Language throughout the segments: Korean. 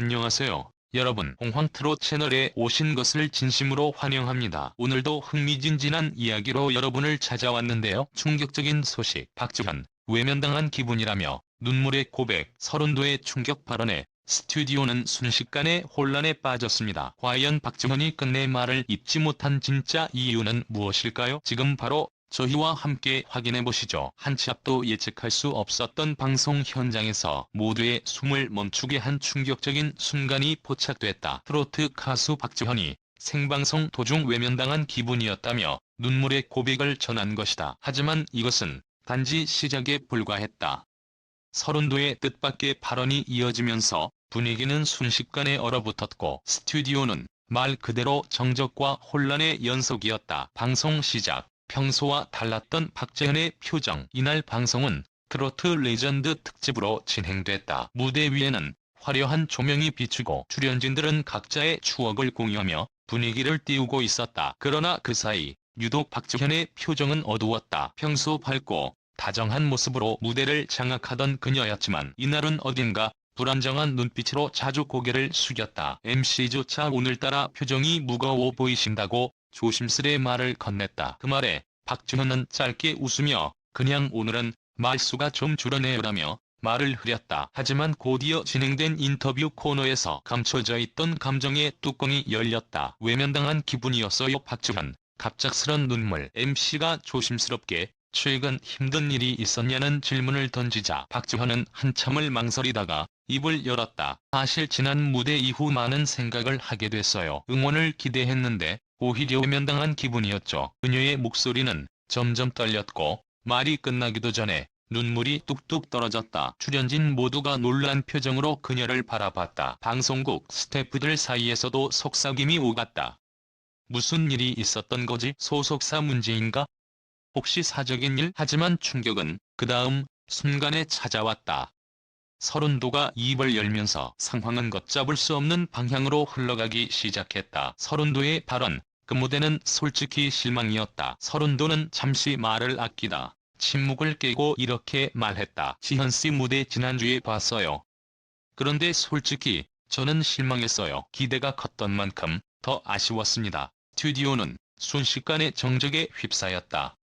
안녕하세요. 여러분, 공황트롯 채널에 오신 것을 진심으로 환영합니다. 오늘도 흥미진진한 이야기로 여러분을 찾아왔는데요. 충격적인 소식, 박지현, 외면당한 기분이라며 눈물의 고백, 서른도의 충격 발언에 스튜디오는 순식간에 혼란에 빠졌습니다. 과연 박지현이 끝내 말을 잇지 못한 진짜 이유는 무엇일까요? 지금 바로 저희와 함께 확인해보시죠. 한치 앞도 예측할 수 없었던 방송 현장에서 모두의 숨을 멈추게 한 충격적인 순간이 포착됐다. 트로트 가수 박지현이 생방송 도중 외면당한 기분이었다며 눈물의 고백을 전한 것이다. 하지만 이것은 단지 시작에 불과했다. 서른도의 뜻밖의 발언이 이어지면서 분위기는 순식간에 얼어붙었고 스튜디오는 말 그대로 정적과 혼란의 연속이었다. 방송 시작. 평소와 달랐던 박지현의 표정. 이날 방송은 트로트 레전드 특집으로 진행됐다. 무대 위에는 화려한 조명이 비추고 출연진들은 각자의 추억을 공유하며 분위기를 띄우고 있었다. 그러나 그 사이 유독 박지현의 표정은 어두웠다. 평소 밝고 다정한 모습으로 무대를 장악하던 그녀였지만 이날은 어딘가 불안정한 눈빛으로 자주 고개를 숙였다. MC조차 오늘따라 표정이 무거워 보이신다고 조심스레 말을 건넸다. 그 말에 박지현은 짧게 웃으며 그냥 오늘은 말수가 좀 줄어내요라며 말을 흐렸다. 하지만 곧이어 진행된 인터뷰 코너에서 감춰져 있던 감정의 뚜껑이 열렸다. 외면당한 기분이었어요. 박지현, 갑작스런 눈물. MC가 조심스럽게 최근 힘든 일이 있었냐는 질문을 던지자 박지현은 한참을 망설이다가 입을 열었다. 사실 지난 무대 이후 많은 생각을 하게 됐어요. 응원을 기대했는데 오히려 외면당한 기분이었죠. 그녀의 목소리는 점점 떨렸고 말이 끝나기도 전에 눈물이 뚝뚝 떨어졌다. 출연진 모두가 놀란 표정으로 그녀를 바라봤다. 방송국 스태프들 사이에서도 속삭임이 오갔다. 무슨 일이 있었던 거지? 소속사 문제인가? 혹시 사적인 일? 하지만 충격은 그 다음 순간에 찾아왔다. 서른도가 입을 열면서 상황은 걷잡을 수 없는 방향으로 흘러가기 시작했다. 서른도의 발언, 그 무대는 솔직히 실망이었다. 서른도는 잠시 말을 아끼다 침묵을 깨고 이렇게 말했다. 지현씨 무대 지난주에 봤어요. 그런데 솔직히 저는 실망했어요. 기대가 컸던 만큼 더 아쉬웠습니다. 스튜디오는 순식간에 정적에 휩싸였다.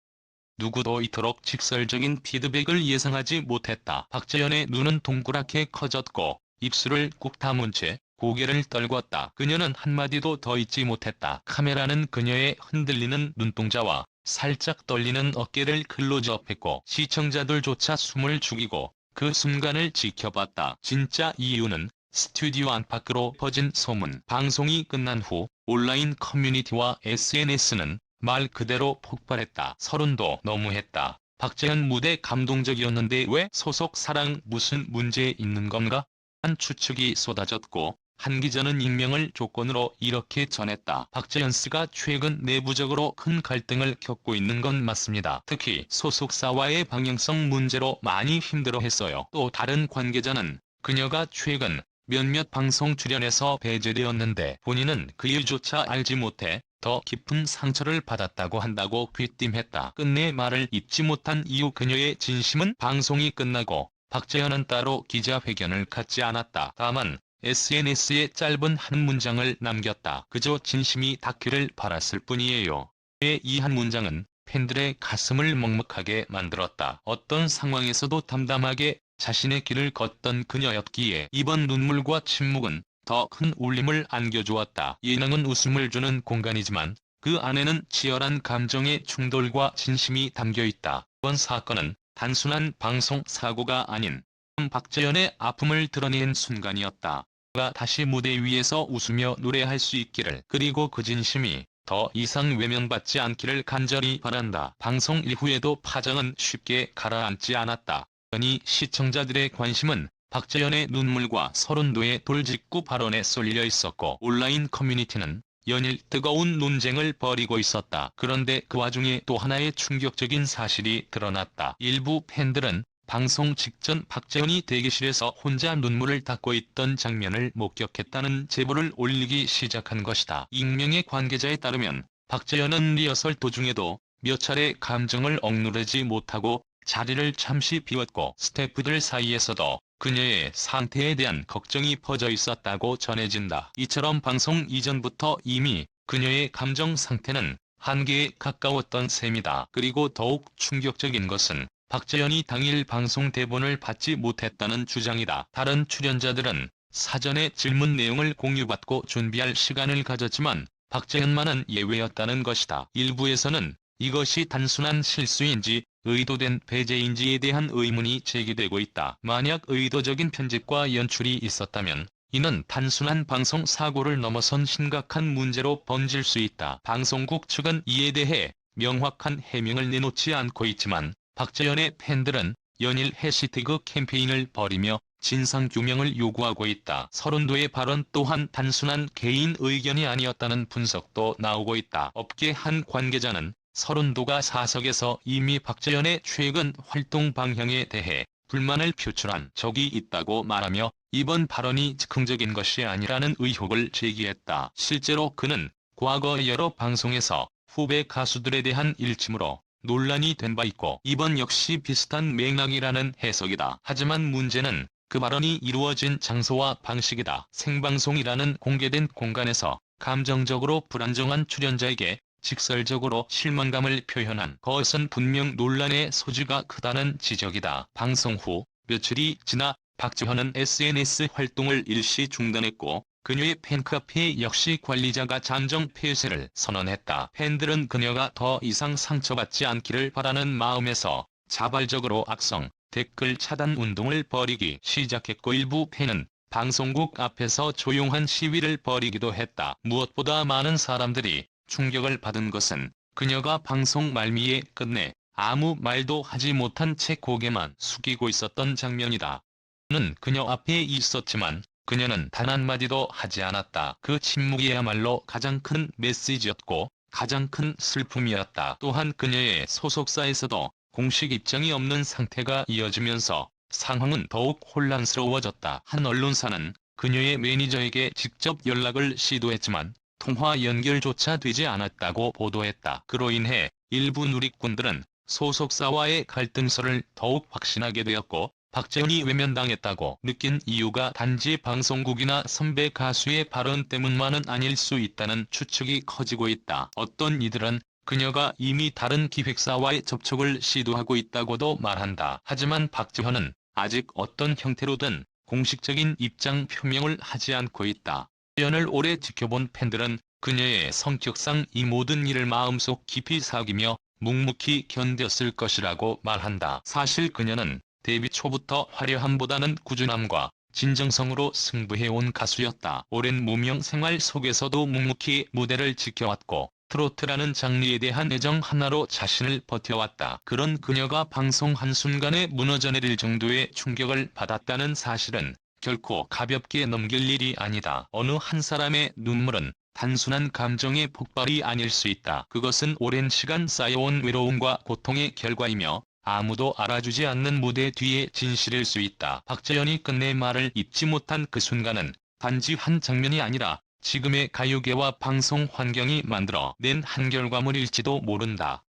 누구도 이토록 직설적인 피드백을 예상하지 못했다. 박지현의 눈은 동그랗게 커졌고 입술을 꾹 다문 채 고개를 떨궜다. 그녀는 한마디도 더 잊지 못했다. 카메라는 그녀의 흔들리는 눈동자와 살짝 떨리는 어깨를 클로즈업했고 시청자들조차 숨을 죽이고 그 순간을 지켜봤다. 진짜 이유는 스튜디오 안팎으로 퍼진 소문. 방송이 끝난 후 온라인 커뮤니티와 SNS는 말 그대로 폭발했다. 서른도 너무했다. 박지현 무대 감동적이었는데 왜 소속사랑 무슨 문제 있는 건가? 한 추측이 쏟아졌고 한 기자는 익명을 조건으로 이렇게 전했다. 박지현씨가 최근 내부적으로 큰 갈등을 겪고 있는 건 맞습니다. 특히 소속사와의 방향성 문제로 많이 힘들어했어요. 또 다른 관계자는 그녀가 최근 몇몇 방송 출연에서 배제되었는데 본인은 그 일조차 알지 못해 더 깊은 상처를 받았다고 한다고 귀띔했다. 끝내 말을 잇지 못한 이유. 그녀의 진심은 방송이 끝나고 박지현은 따로 기자회견을 갖지 않았다. 다만 SNS에 짧은 한 문장을 남겼다. 그저 진심이 닿기를 바랐을 뿐이에요. 이 한 문장은 팬들의 가슴을 먹먹하게 만들었다. 어떤 상황에서도 담담하게 자신의 길을 걷던 그녀였기에 이번 눈물과 침묵은 더 큰 울림을 안겨주었다. 예능은 웃음을 주는 공간이지만 그 안에는 치열한 감정의 충돌과 진심이 담겨있다. 이번 사건은 단순한 방송 사고가 아닌 박지현의 아픔을 드러낸 순간이었다. 그가 다시 무대 위에서 웃으며 노래할 수 있기를, 그리고 그 진심이 더 이상 외면받지 않기를 간절히 바란다. 방송 이후에도 파장은 쉽게 가라앉지 않았다. 여전히 시청자들의 관심은 박지현의 눈물과 서른도의 돌직구 발언에 쏠려 있었고 온라인 커뮤니티는 연일 뜨거운 논쟁을 벌이고 있었다. 그런데 그 와중에 또 하나의 충격적인 사실이 드러났다. 일부 팬들은 방송 직전 박지현이 대기실에서 혼자 눈물을 닦고 있던 장면을 목격했다는 제보를 올리기 시작한 것이다. 익명의 관계자에 따르면 박지현은 리허설 도중에도 몇 차례 감정을 억누르지 못하고 자리를 잠시 비웠고 스태프들 사이에서도 그녀의 상태에 대한 걱정이 퍼져 있었다고 전해진다. 이처럼 방송 이전부터 이미 그녀의 감정 상태는 한계에 가까웠던 셈이다. 그리고 더욱 충격적인 것은 박재현이 당일 방송 대본을 받지 못했다는 주장이다. 다른 출연자들은 사전에 질문 내용을 공유받고 준비할 시간을 가졌지만 박재현만은 예외였다는 것이다. 일부에서는 이것이 단순한 실수인지 의도된 배제인지에 대한 의문이 제기되고 있다. 만약 의도적인 편집과 연출이 있었다면 이는 단순한 방송 사고를 넘어선 심각한 문제로 번질 수 있다. 방송국 측은 이에 대해 명확한 해명을 내놓지 않고 있지만 박재현의 팬들은 연일 해시태그 캠페인을 벌이며 진상규명을 요구하고 있다. 서른도의 발언 또한 단순한 개인 의견이 아니었다는 분석도 나오고 있다. 업계 한 관계자는 서른도가 사석에서 이미 박재현의 최근 활동 방향에 대해 불만을 표출한 적이 있다고 말하며 이번 발언이 즉흥적인 것이 아니라는 의혹을 제기했다. 실제로 그는 과거 여러 방송에서 후배 가수들에 대한 일침으로 논란이 된 바 있고 이번 역시 비슷한 맥락이라는 해석이다. 하지만 문제는 그 발언이 이루어진 장소와 방식이다. 생방송이라는 공개된 공간에서 감정적으로 불안정한 출연자에게 직설적으로 실망감을 표현한 것은 분명 논란의 소지가 크다는 지적이다. 방송 후 며칠이 지나 박재현은 SNS 활동을 일시 중단했고 그녀의 팬카페 역시 관리자가 잠정 폐쇄를 선언했다. 팬들은 그녀가 더 이상 상처받지 않기를 바라는 마음에서 자발적으로 악성 댓글 차단 운동을 벌이기 시작했고 일부 팬은 방송국 앞에서 조용한 시위를 벌이기도 했다. 무엇보다 많은 사람들이 충격을 받은 것은 그녀가 방송 말미에 끝내 아무 말도 하지 못한 채 고개만 숙이고 있었던 장면이다. 는 그녀 앞에 있었지만 그녀는 단 한마디도 하지 않았다. 그 침묵이야말로 가장 큰 메시지였고 가장 큰 슬픔이었다. 또한 그녀의 소속사에서도 공식 입장이 없는 상태가 이어지면서 상황은 더욱 혼란스러워졌다. 한 언론사는 그녀의 매니저에게 직접 연락을 시도했지만 통화 연결조차 되지 않았다고 보도했다. 그로 인해 일부 누리꾼들은 소속사와의 갈등설을 더욱 확신하게 되었고 박재현이 외면당했다고 느낀 이유가 단지 방송국이나 선배 가수의 발언 때문만은 아닐 수 있다는 추측이 커지고 있다. 어떤 이들은 그녀가 이미 다른 기획사와의 접촉을 시도하고 있다고도 말한다. 하지만 박재현은 아직 어떤 형태로든 공식적인 입장 표명을 하지 않고 있다. 박재현을 오래 지켜본 팬들은 그녀의 성격상 이 모든 일을 마음속 깊이 사귀며 묵묵히 견뎠을 것이라고 말한다. 사실 그녀는 데뷔 초부터 화려함보다는 꾸준함과 진정성으로 승부해온 가수였다. 오랜 무명 생활 속에서도 묵묵히 무대를 지켜왔고 트로트라는 장르에 대한 애정 하나로 자신을 버텨왔다. 그런 그녀가 방송 한순간에 무너져 내릴 정도의 충격을 받았다는 사실은 결코 가볍게 넘길 일이 아니다. 어느 한 사람의 눈물은 단순한 감정의 폭발이 아닐 수 있다. 그것은 오랜 시간 쌓여온 외로움과 고통의 결과이며 아무도 알아주지 않는 무대 뒤의 진실일 수 있다. 박재현이 끝내 말을 잇지 못한 그 순간은 단지 한 장면이 아니라 지금의 가요계와 방송 환경이 만들어낸 한 결과물일지도 모른다.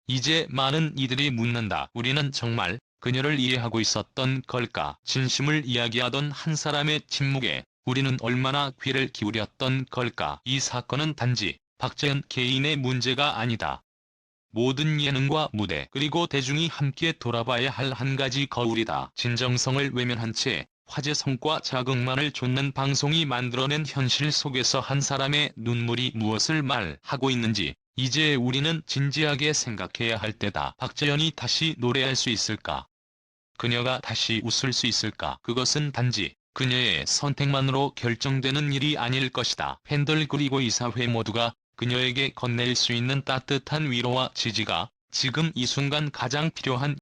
이제 많은 이들이 묻는다. 우리는 정말 그녀를 이해하고 있었던 걸까? 진심을 이야기하던 한 사람의 침묵에 우리는 얼마나 귀를 기울였던 걸까? 이 사건은 단지 박재현 개인의 문제가 아니다. 모든 예능과 무대 그리고 대중이 함께 돌아봐야 할 한 가지 거울이다. 진정성을 외면한 채 화제성과 자극만을 좇는 방송이 만들어낸 현실 속에서 한 사람의 눈물이 무엇을 말하고 있는지 이제 우리는 진지하게 생각해야 할 때다. 박재현이 다시 노래할 수 있을까? 그녀가 다시 웃을 수 있을까? 그것은 단지 그녀의 선택만으로 결정되는 일이 아닐 것이다. 팬들 그리고 이 사회 모두가 그녀에게 건넬 수 있는 따뜻한 위로와 지지가 지금 이 순간 가장 필요한